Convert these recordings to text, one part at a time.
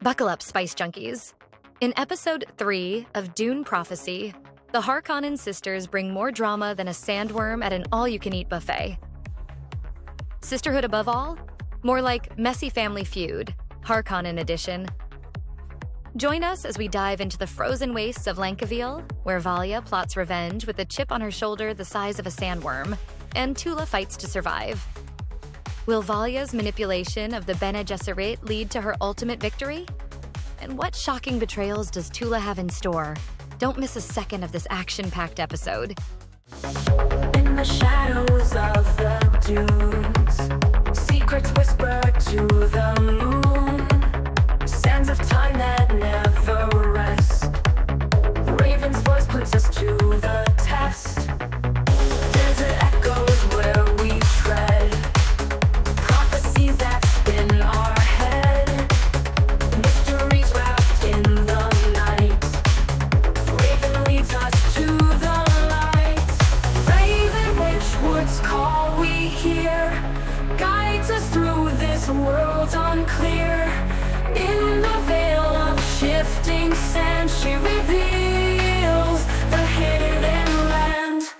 Buckle up, Spice Junkies. In Episode 3 of Dune Prophecy, the Harkonnen sisters bring more drama than a sandworm at an all-you-can-eat buffet. Sisterhood above all? More like Messy Family Feud, Harkonnen edition. Join us as we dive into the frozen wastes of Lankaville, where Valia plots revenge with a chip on her shoulder the size of a sandworm, and Tula fights to survive. Will Valia's manipulation of the Bene Gesserit lead to her ultimate victory? And what shocking betrayals does Tula have in store? Don't miss a second of this action-packed episode. In the shadows of the dunes, secrets whisper to the moon, sands of time that never rest. Raven's voice puts us to the test. Desert echoes where we tread, prophecies that spin our head, mysteries wrapped in the night. Raven leads us to the light. Raven, which words call we hear, guides us through this world unclear. In the veil of shifting sand, she reveals the hidden land.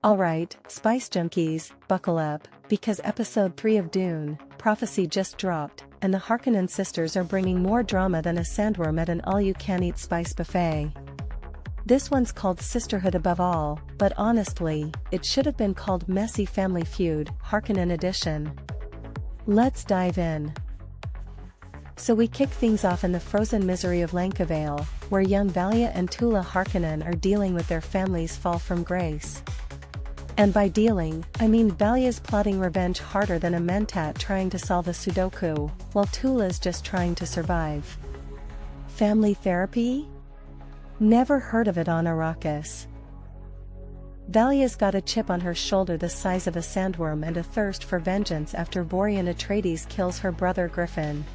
Alright, Spice Junkies, buckle up, because Episode 3 of Dune Prophecy just dropped, and the Harkonnen sisters are bringing more drama than a sandworm at an all-you-can-eat spice buffet. This one's called Sisterhood Above All, but honestly, it should have been called Messy Family Feud, Harkonnen Edition. Let's dive in. So we kick things off in the frozen misery of Lankaville, where young Valia and Tula Harkonnen are dealing with their family's fall from grace. And by dealing, I mean Valia's plotting revenge harder than a mentat trying to solve a Sudoku, while Tula's just trying to survive. Family therapy? Never heard of it on Arrakis. Valia's got a chip on her shoulder the size of a sandworm and a thirst for vengeance after Bene Atreides kills her brother Griffin.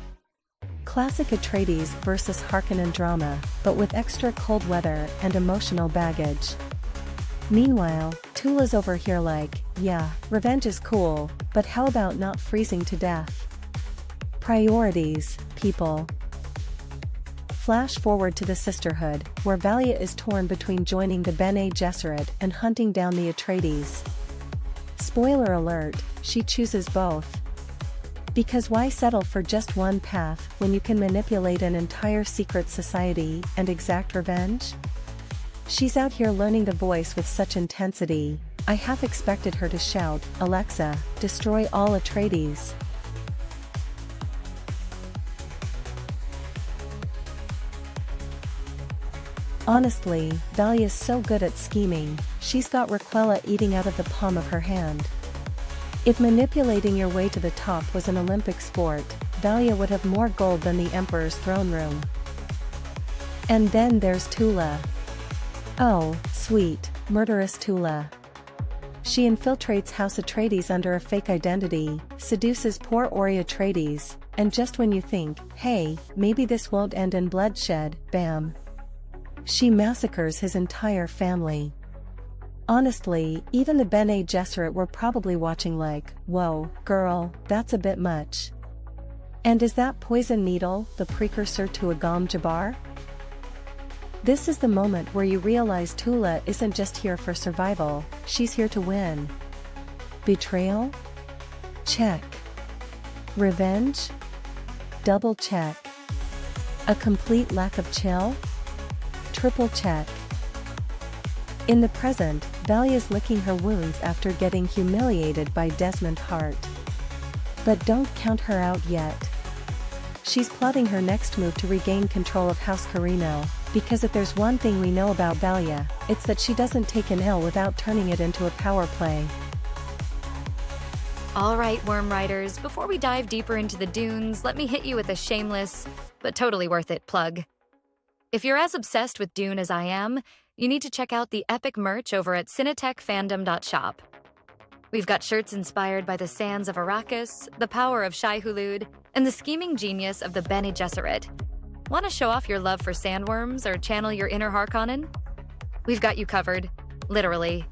Classic Atreides versus Harkonnen drama, but with extra cold weather and emotional baggage. Meanwhile, Tula's over here like, yeah, revenge is cool, but how about not freezing to death? Priorities, people. Flash forward to the Sisterhood, where Valia is torn between joining the Bene Gesserit and hunting down the Atreides. Spoiler alert, she chooses both. Because why settle for just one path when you can manipulate an entire secret society and exact revenge? She's out here learning the voice with such intensity, I half expected her to shout, "Alexa, destroy all Atreides." Honestly, Valia's so good at scheming, she's got Raquella eating out of the palm of her hand. If manipulating your way to the top was an Olympic sport, Valia would have more gold than the Emperor's throne room. And then there's Tula. Oh, sweet, murderous Tula. She infiltrates House Atreides under a fake identity, seduces poor Ori Atreides, and just when you think, hey, maybe this won't end in bloodshed, bam. She massacres his entire family. Honestly, even the Bene Gesserit were probably watching like, whoa, girl, that's a bit much. And is that poison needle the precursor to a Gom Jabbar? This is the moment where you realize Tula isn't just here for survival, she's here to win. Betrayal? Check. Revenge? Double check. A complete lack of chill? Triple check. In the present, Valia's licking her wounds after getting humiliated by Desmond Hart. But don't count her out yet. She's plotting her next move to regain control of House Carino, because if there's one thing we know about Valia, it's that she doesn't take an L without turning it into a power play. Alright, Worm Riders, before we dive deeper into the dunes, let me hit you with a shameless, but totally worth it, plug. If you're as obsessed with Dune as I am, you need to check out the epic merch over at cinetechfandom.shop. We've got shirts inspired by the sands of Arrakis, the power of Shai Hulud, and the scheming genius of the Bene Gesserit. Want to show off your love for sandworms or channel your inner Harkonnen? We've got you covered, literally.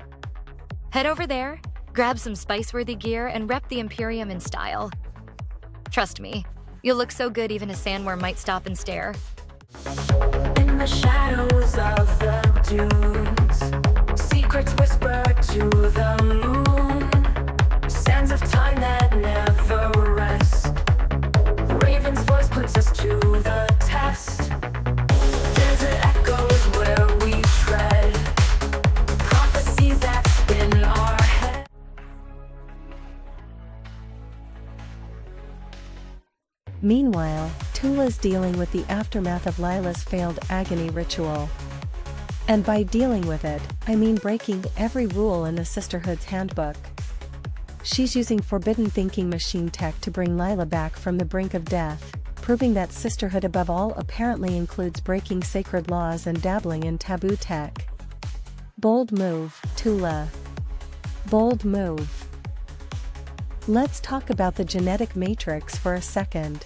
Head over there Grab some spice-worthy gear and rep the Imperium in style. Trust me, you'll look so good even a sandworm might stop and stare. In the shadows of the dunes, secrets whisper to the moon. Sands of time that never rest. Raven's voice puts us to the test. Desert echoes where we tread. Prophecies that spin our head. Meanwhile, Tula's dealing with the aftermath of Lila's failed agony ritual. And by dealing with it, I mean breaking every rule in the Sisterhood's handbook. She's using forbidden thinking machine tech to bring Lila back from the brink of death, proving that Sisterhood above all apparently includes breaking sacred laws and dabbling in taboo tech. Bold move, Tula. Bold move. Let's talk about the genetic matrix for a second.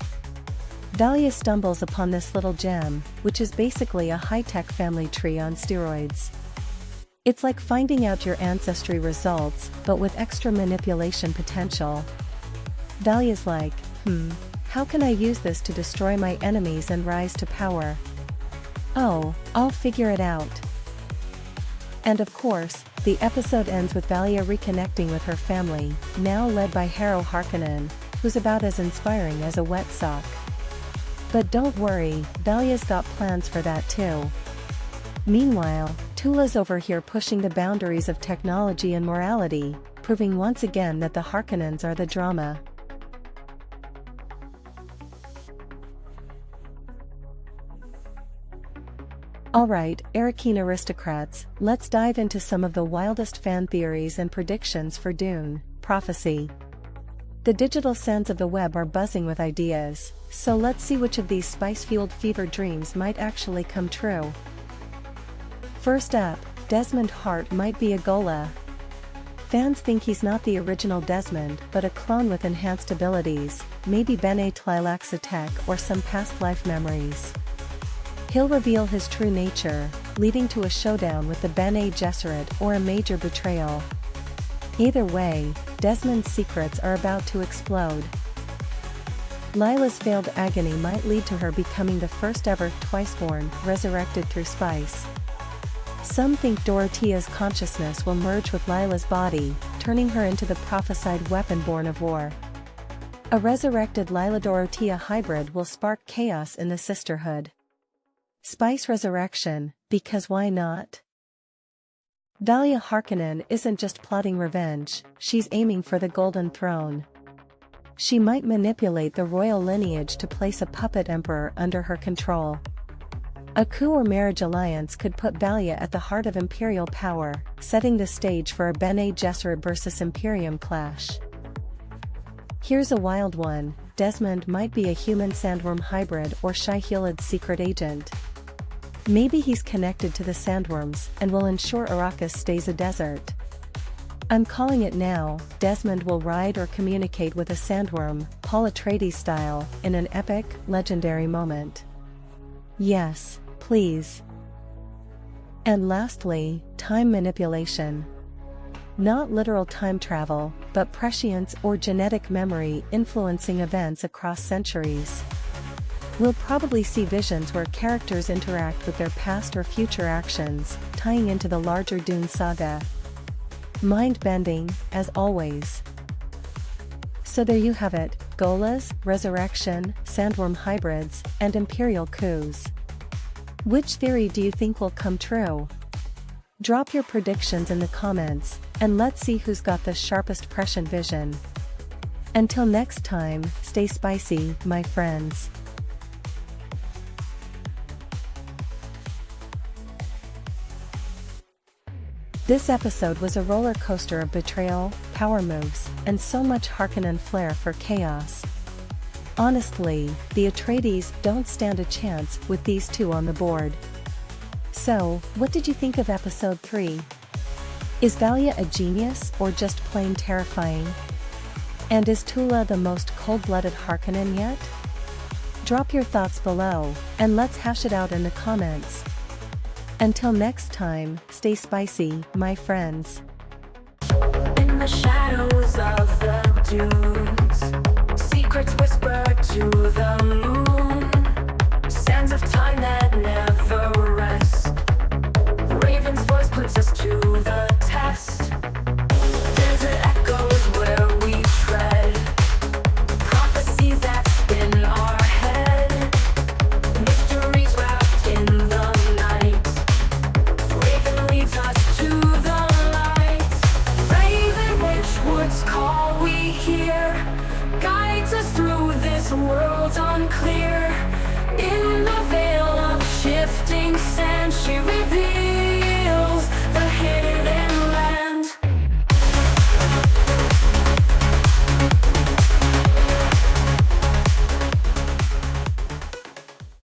Dahlia stumbles upon this little gem, which is basically a high-tech family tree on steroids. It's like finding out your ancestry results, but with extra manipulation potential. Dahlia's like, how can I use this to destroy my enemies and rise to power? Oh, I'll figure it out. And of course, the episode ends with Dahlia reconnecting with her family, now led by Harrow Harkonnen, who's about as inspiring as a wet sock. But don't worry, Dahlia's got plans for that too. Meanwhile, Tula's over here pushing the boundaries of technology and morality, proving once again that the Harkonnens are the drama. Alright, Arrakeen aristocrats, let's dive into some of the wildest fan theories and predictions for Dune Prophecy. The digital sands of the web are buzzing with ideas, so let's see which of these spice-fueled fever dreams might actually come true. First up, Desmond Hart might be a Gola. Fans think he's not the original Desmond but a clone with enhanced abilities, maybe Bene Tlilax's tech or some past life memories. He'll reveal his true nature, leading to a showdown with the Bene Gesserit or a major betrayal. Either way, Desmond's secrets are about to explode. Lila's failed agony might lead to her becoming the first ever twice-born, resurrected through spice. Some think Dorothea's consciousness will merge with Lila's body, turning her into the prophesied weapon born of war. A resurrected Lila-Dorothea hybrid will spark chaos in the Sisterhood. Spice resurrection, because why not? Dahlia Harkonnen isn't just plotting revenge, she's aiming for the Golden Throne. She might manipulate the royal lineage to place a puppet emperor under her control. A coup or marriage alliance could put Dahlia at the heart of imperial power, setting the stage for a Bene Gesserit versus Imperium clash. Here's a wild one, Desmond might be a human sandworm hybrid or Shai-Hilad's secret agent. Maybe he's connected to the sandworms and will ensure Arrakis stays a desert. I'm calling it now, Desmond will ride or communicate with a sandworm, Paul Atreides style, in an epic, legendary moment. Yes, please. And lastly, time manipulation. Not literal time travel, but prescience or genetic memory influencing events across centuries. We'll probably see visions where characters interact with their past or future actions, tying into the larger Dune saga. Mind-bending, as always. So there you have it, Golas, resurrection, sandworm hybrids, and imperial coups. Which theory do you think will come true? Drop your predictions in the comments, and let's see who's got the sharpest prescient vision. Until next time, stay spicy, my friends. This episode was a roller coaster of betrayal, power moves, and so much Harkonnen flair for chaos. Honestly, the Atreides don't stand a chance with these two on the board. So, what did you think of episode 3? Is Dahlia a genius or just plain terrifying? And is Tula the most cold-blooded Harkonnen yet? Drop your thoughts below, and let's hash it out in the comments. Until next time, stay spicy, my friends. In the shadows. descend.